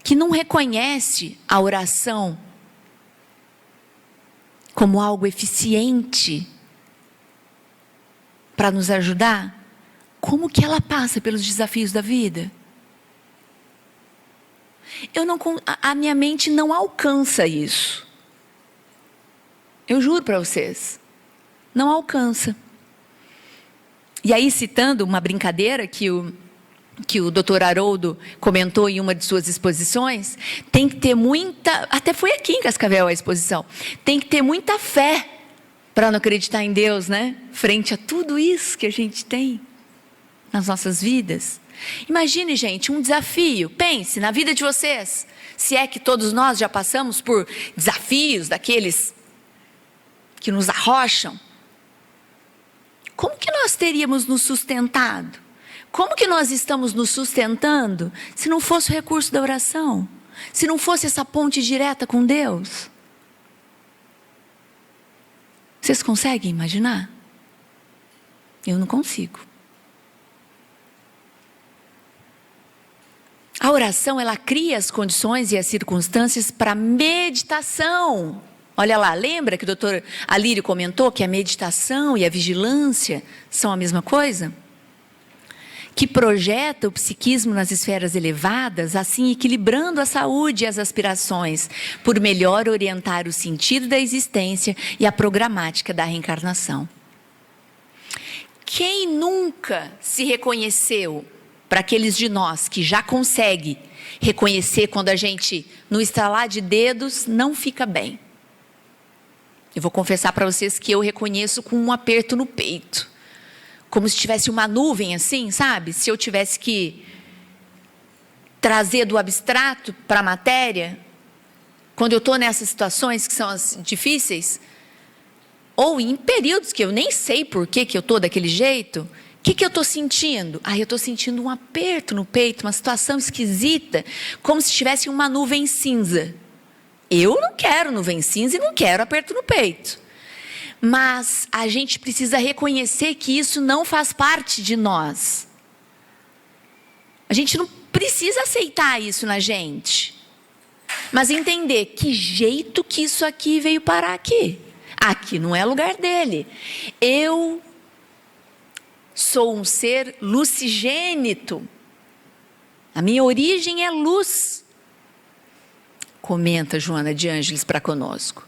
que não reconhece a oração como algo eficiente para nos ajudar, como que ela passa pelos desafios da vida? A minha mente não alcança isso. Eu juro para vocês, não alcança. E aí, citando uma brincadeira que o Dr. Haroldo comentou em uma de suas exposições, tem que ter muita, até foi aqui em Cascavel a exposição, tem que ter muita fé para não acreditar em Deus, né? Frente a tudo isso que a gente tem nas nossas vidas. Imagine, gente, um desafio. Pense na vida de vocês. Se é que todos nós já passamos por desafios daqueles que nos arrocham. Como que nós teríamos nos sustentado? Como que nós estamos nos sustentando se não fosse o recurso da oração? Se não fosse essa ponte direta com Deus? Vocês conseguem imaginar? Eu não consigo. A oração, ela cria as condições e as circunstâncias para meditação. Olha lá, lembra que o doutor Alírio comentou que a meditação e a vigilância são a mesma coisa? Que projeta o psiquismo nas esferas elevadas, assim equilibrando a saúde e as aspirações, por melhor orientar o sentido da existência e a programática da reencarnação. Quem nunca se reconheceu, para aqueles de nós que já consegue reconhecer quando a gente, no estalar de dedos, não fica bem? Eu vou confessar para vocês que eu reconheço com um aperto no peito. Como se tivesse uma nuvem assim, sabe? Se eu tivesse que trazer do abstrato para a matéria, quando eu estou nessas situações que são as difíceis, ou em períodos que eu nem sei por que eu estou daquele jeito, o que eu estou sentindo? Eu estou sentindo um aperto no peito, uma situação esquisita, como se tivesse uma nuvem cinza. Eu não quero nuvem cinza e não quero aperto no peito. Mas a gente precisa reconhecer que isso não faz parte de nós. A gente não precisa aceitar isso na gente. Mas entender que jeito que isso aqui veio parar aqui. Aqui não é lugar dele. Eu sou um ser lucigênito. A minha origem é luz. Comenta Joana de Ângeles para conosco.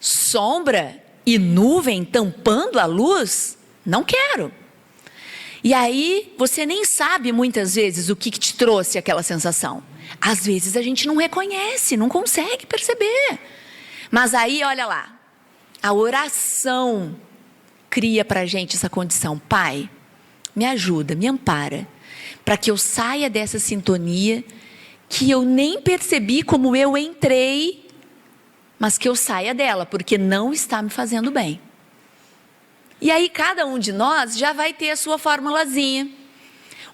Sombra e nuvem tampando a luz? Não quero. E aí, você nem sabe muitas vezes o que te trouxe aquela sensação. Às vezes a gente não reconhece, não consegue perceber. Mas aí, olha lá, a oração cria para a gente essa condição. Pai, me ajuda, me ampara, para que eu saia dessa sintonia que eu nem percebi como eu entrei, mas que eu saia dela, porque não está me fazendo bem. E aí cada um de nós já vai ter a sua formulazinha.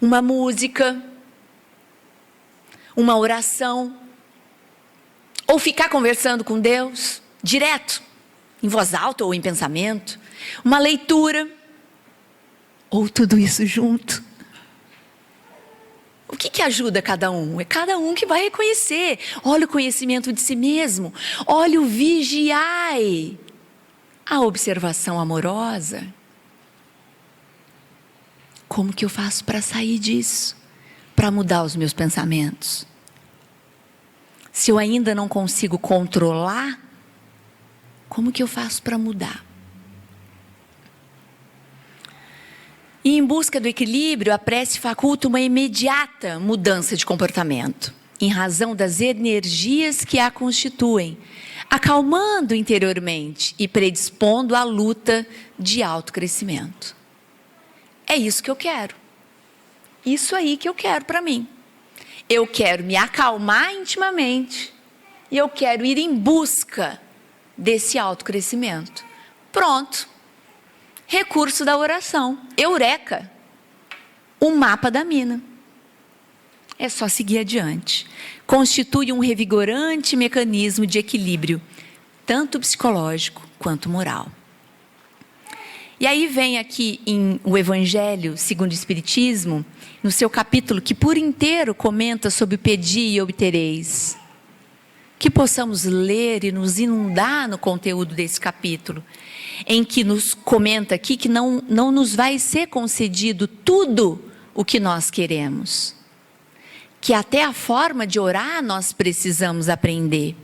Uma música, uma oração, ou ficar conversando com Deus, direto, em voz alta ou em pensamento, uma leitura, ou tudo isso junto. O que ajuda cada um? É cada um que vai reconhecer. Olha o conhecimento de si mesmo. Olha o vigiai. A observação amorosa. Como que eu faço para sair disso? Para mudar os meus pensamentos? Se eu ainda não consigo controlar, como que eu faço para mudar? E em busca do equilíbrio, a prece faculta uma imediata mudança de comportamento, em razão das energias que a constituem, acalmando interiormente e predispondo à luta de autocrescimento. É isso que eu quero. Isso aí que eu quero para mim. Eu quero me acalmar intimamente e eu quero ir em busca desse autocrescimento. Pronto. Recurso da oração. Eureka. O mapa da mina. É só seguir adiante. Constitui um revigorante mecanismo de equilíbrio, tanto psicológico quanto moral. E aí vem aqui em o Evangelho segundo o Espiritismo, no seu capítulo que por inteiro comenta sobre pedi e obtereis. Que possamos ler e nos inundar no conteúdo desse capítulo. em que nos comenta aqui que não nos vai ser concedido tudo o que nós queremos. Que até a forma de orar nós precisamos aprender.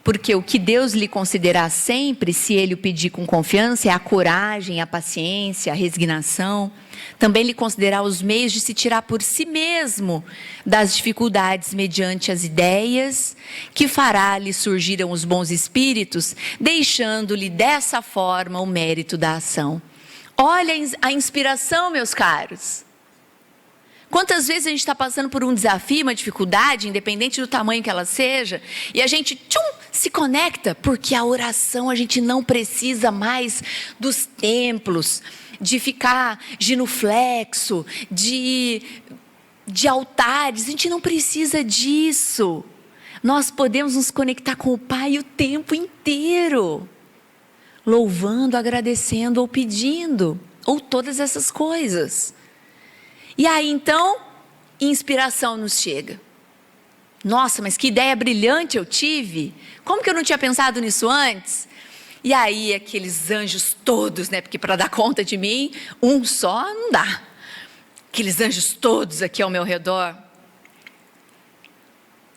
Porque o que Deus lhe concederá sempre, se Ele o pedir com confiança, é a coragem, a paciência, a resignação. Também lhe concederá os meios de se tirar por si mesmo das dificuldades mediante as ideias, que fará-lhe surgiram os bons espíritos, deixando-lhe dessa forma o mérito da ação. Olha a inspiração, meus caros. Quantas vezes a gente está passando por um desafio, uma dificuldade, independente do tamanho que ela seja, e a gente se conecta, porque a oração a gente não precisa mais dos templos, de ficar genuflexo, de altares, a gente não precisa disso. Nós podemos nos conectar com o Pai o tempo inteiro, louvando, agradecendo ou pedindo, ou todas essas coisas. E aí, então, inspiração nos chega. Nossa, mas que ideia brilhante eu tive. Como que eu não tinha pensado nisso antes? E aí, aqueles anjos todos, né? Porque para dar conta de mim, um só não dá. Aqueles anjos todos aqui ao meu redor.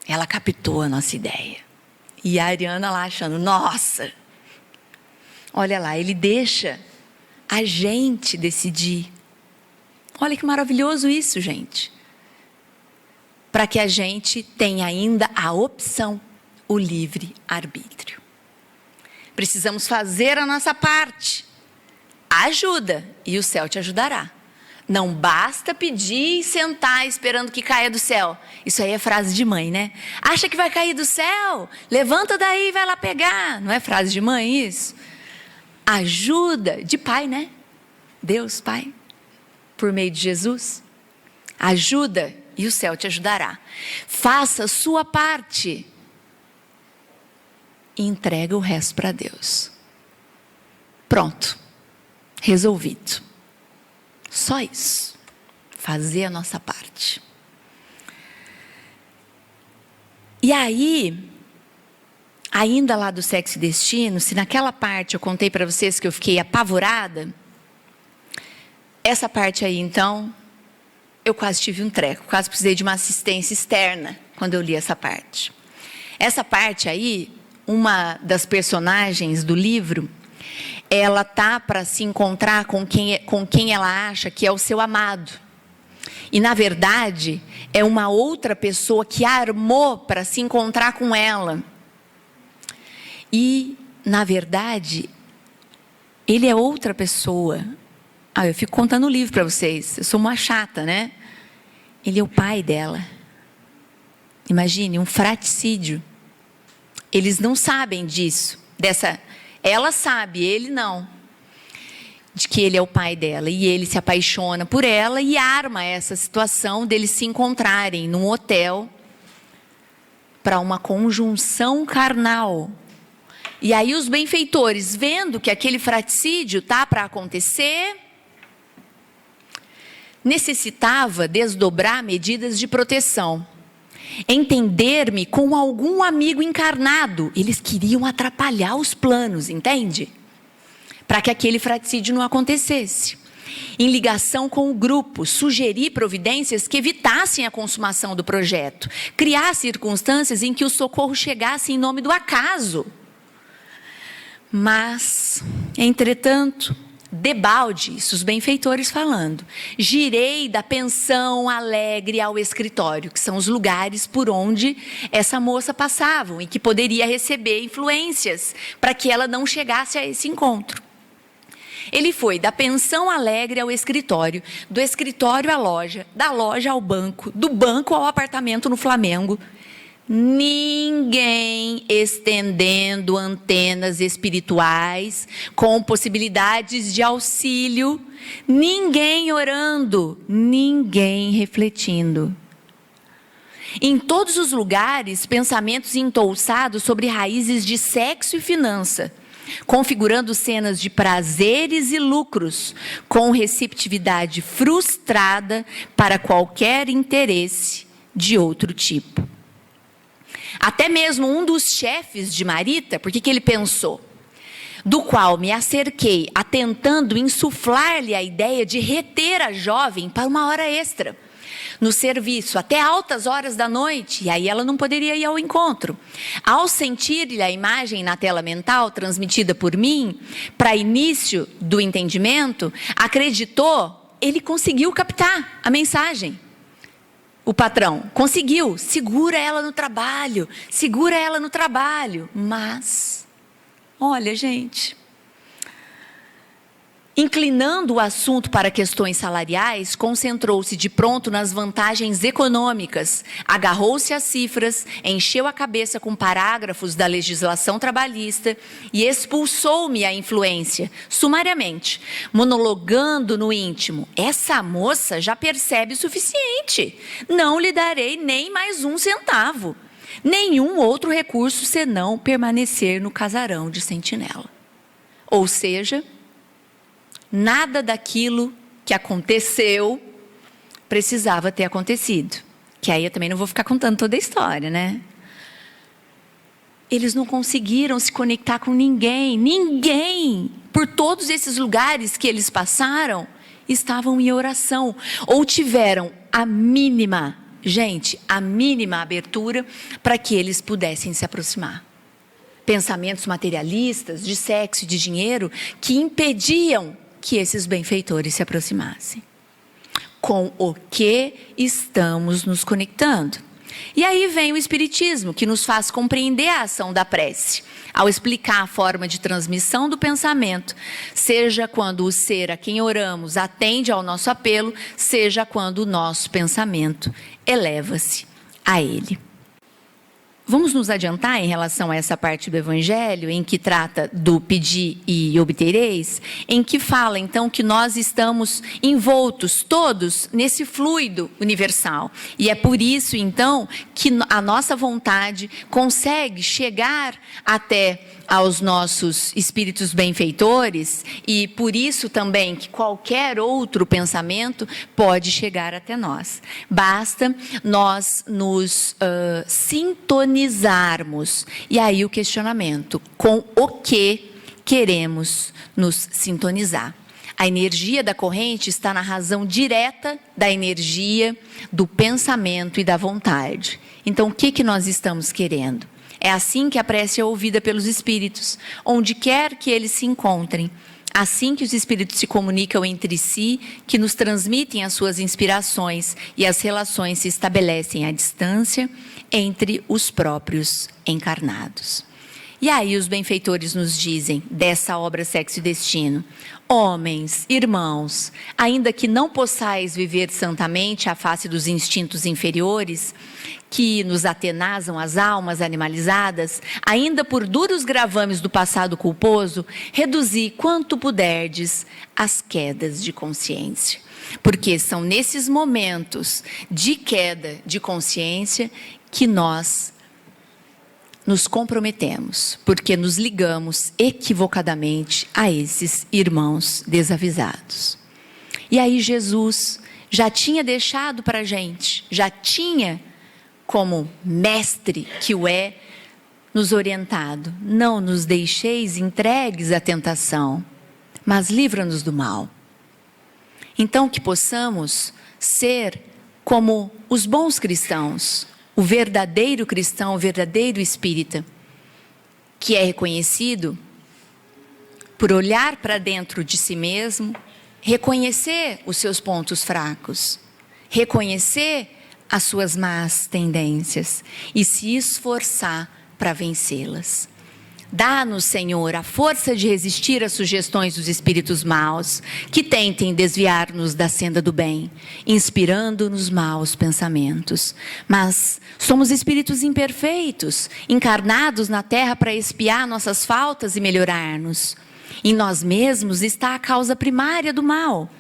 Ela captou a nossa ideia. E a Ariana lá achando, nossa. Olha lá, ele deixa a gente decidir. Olha que maravilhoso isso, gente. Para que a gente tenha ainda a opção, o livre-arbítrio. Precisamos fazer a nossa parte. Ajuda, e o céu te ajudará. Não basta pedir e sentar esperando que caia do céu. Isso aí é frase de mãe, né? Acha que vai cair do céu? Levanta daí e vai lá pegar. Não é frase de mãe isso? Ajuda, de pai, né? Deus, Pai. Por meio de Jesus, ajuda e o céu te ajudará. Faça a sua parte e entrega o resto para Deus. Pronto, resolvido. Só isso, fazer a nossa parte. E aí, ainda lá do Sexo e Destino, se naquela parte eu contei para vocês que eu fiquei apavorada, essa parte aí, então, eu quase tive um treco, quase precisei de uma assistência externa quando eu li essa parte. Essa parte aí, uma das personagens do livro, ela tá para se encontrar com quem ela acha que é o seu amado. E, na verdade, é uma outra pessoa que armou para se encontrar com ela. E, na verdade, ele é outra pessoa. Eu fico contando o livro para vocês. Eu sou uma chata, né? Ele é o pai dela. Imagine, um fratricídio. Eles não sabem disso. Ela sabe, ele não. De que ele é o pai dela. E ele se apaixona por ela e arma essa situação deles se encontrarem num hotel para uma conjunção carnal. E aí os benfeitores, vendo que aquele fratricídio está para acontecer, necessitava desdobrar medidas de proteção. Entender-me com algum amigo encarnado. Eles queriam atrapalhar os planos, entende? Para que aquele fratricídio não acontecesse. Em ligação com o grupo, sugerir providências que evitassem a consumação do projeto. Criar circunstâncias em que o socorro chegasse em nome do acaso. Mas, entretanto, debalde, isso os benfeitores falando, girei da pensão alegre ao escritório, que são os lugares por onde essa moça passava e que poderia receber influências para que ela não chegasse a esse encontro. Ele foi da pensão alegre ao escritório, do escritório à loja, da loja ao banco, do banco ao apartamento no Flamengo. Ninguém estendendo antenas espirituais com possibilidades de auxílio, ninguém orando, ninguém refletindo. Em todos os lugares, pensamentos entouçados sobre raízes de sexo e finança, configurando cenas de prazeres e lucros, com receptividade frustrada para qualquer interesse de outro tipo. Até mesmo um dos chefes de Marita, por que ele pensou? do qual me acerquei, atentando insuflar-lhe a ideia de reter a jovem para uma hora extra no serviço, até altas horas da noite, e aí ela não poderia ir ao encontro. Ao sentir-lhe a imagem na tela mental, transmitida por mim, para início do entendimento, acreditou, ele conseguiu captar a mensagem. O patrão conseguiu, segura ela no trabalho, mas, olha, gente, inclinando o assunto para questões salariais, concentrou-se de pronto nas vantagens econômicas, agarrou-se às cifras, encheu a cabeça com parágrafos da legislação trabalhista e expulsou-me a influência, sumariamente, monologando no íntimo: essa moça já percebe o suficiente, não lhe darei nem mais um centavo, nenhum outro recurso senão permanecer no casarão de sentinela. Ou seja, nada daquilo que aconteceu precisava ter acontecido. Que aí eu também não vou ficar contando toda a história, né? Eles não conseguiram se conectar com ninguém. Ninguém, por todos esses lugares que eles passaram, estavam em oração. Ou tiveram a mínima abertura para que eles pudessem se aproximar. Pensamentos materialistas, de sexo e de dinheiro, que impediam que esses benfeitores se aproximassem. Com o que estamos nos conectando? E aí vem o Espiritismo, que nos faz compreender a ação da prece, ao explicar a forma de transmissão do pensamento, seja quando o ser a quem oramos atende ao nosso apelo, seja quando o nosso pensamento eleva-se a ele. Vamos nos adiantar em relação a essa parte do Evangelho, em que trata do pedir e obtereis, em que fala, então, que nós estamos envoltos todos nesse fluido universal. E é por isso, então, que a nossa vontade consegue chegar até aos nossos espíritos benfeitores, e por isso também que qualquer outro pensamento pode chegar até nós. Basta nós nos sintonizarmos. E aí o questionamento: com o que queremos nos sintonizar? A energia da corrente está na razão direta da energia do pensamento e da vontade. Então, o que nós estamos querendo? É assim que a prece é ouvida pelos espíritos, onde quer que eles se encontrem. Assim que os espíritos se comunicam entre si, que nos transmitem as suas inspirações e as relações se estabelecem à distância entre os próprios encarnados. E aí os benfeitores nos dizem, dessa obra Sexo e Destino: homens, irmãos, ainda que não possais viver santamente à face dos instintos inferiores, que nos atenazam as almas animalizadas, ainda por duros gravames do passado culposo, reduzi quanto puderdes as quedas de consciência. Porque são nesses momentos de queda de consciência que nós nos comprometemos, porque nos ligamos equivocadamente a esses irmãos desavisados. E aí Jesus já tinha deixado para a gente, já tinha, como mestre que o é, nos orientado: não nos deixeis entregues à tentação, mas livra-nos do mal. Então que possamos ser como os bons cristãos, o verdadeiro cristão, o verdadeiro espírita, que é reconhecido por olhar para dentro de si mesmo, reconhecer os seus pontos fracos, reconhecer as suas más tendências e se esforçar para vencê-las. Dá-nos, Senhor, a força de resistir às sugestões dos espíritos maus, que tentem desviar-nos da senda do bem, inspirando-nos maus pensamentos. Mas somos espíritos imperfeitos, encarnados na terra para expiar nossas faltas e melhorar-nos. Em nós mesmos está a causa primária do mal.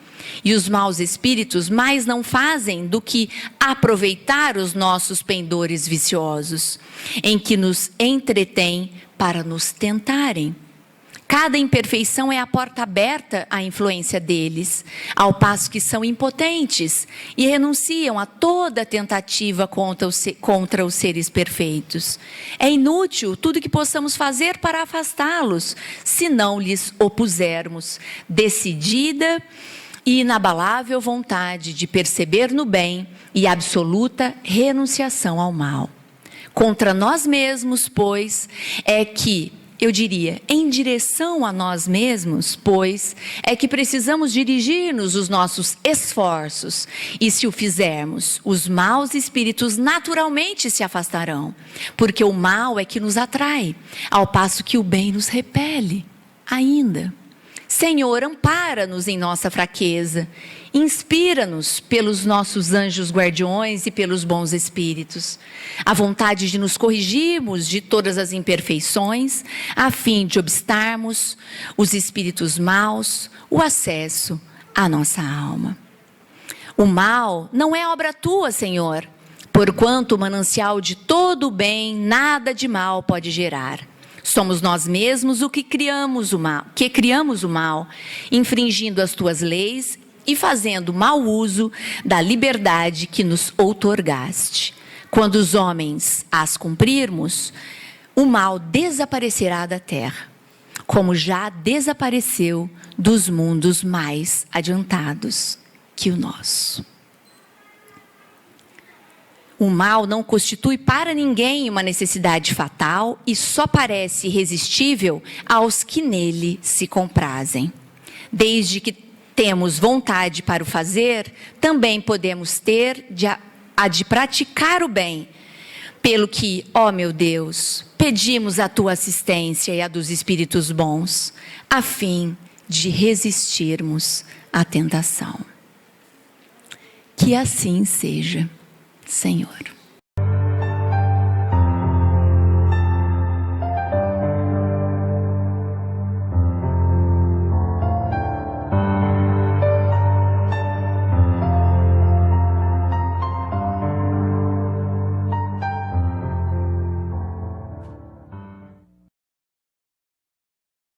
E os maus espíritos mais não fazem do que aproveitar os nossos pendores viciosos, em que nos entretêm para nos tentarem. Cada imperfeição é a porta aberta à influência deles, ao passo que são impotentes e renunciam a toda tentativa contra os seres perfeitos. É inútil tudo que possamos fazer para afastá-los, se não lhes opusermos decidida e inabalável vontade de perceber no bem e absoluta renunciação ao mal. Contra nós mesmos, pois, é que, eu diria, em direção a nós mesmos, pois, é que precisamos dirigir-nos os nossos esforços. E se o fizermos, os maus espíritos naturalmente se afastarão, porque o mal é que nos atrai, ao passo que o bem nos repele ainda. Senhor, ampara-nos em nossa fraqueza, inspira-nos pelos nossos anjos guardiões e pelos bons espíritos, a vontade de nos corrigirmos de todas as imperfeições, a fim de obstarmos os espíritos maus, o acesso à nossa alma. O mal não é obra tua, Senhor, porquanto o manancial de todo o bem, nada de mal pode gerar. Somos nós mesmos o que criamos o mal, infringindo as tuas leis e fazendo mau uso da liberdade que nos outorgaste. Quando os homens as cumprirmos, o mal desaparecerá da terra, como já desapareceu dos mundos mais adiantados que o nosso. O mal não constitui para ninguém uma necessidade fatal e só parece irresistível aos que nele se comprazem. Desde que temos vontade para o fazer, também podemos ter a de praticar o bem. Pelo que, ó meu Deus, pedimos a tua assistência e a dos espíritos bons, a fim de resistirmos à tentação. Que assim seja, Senhor.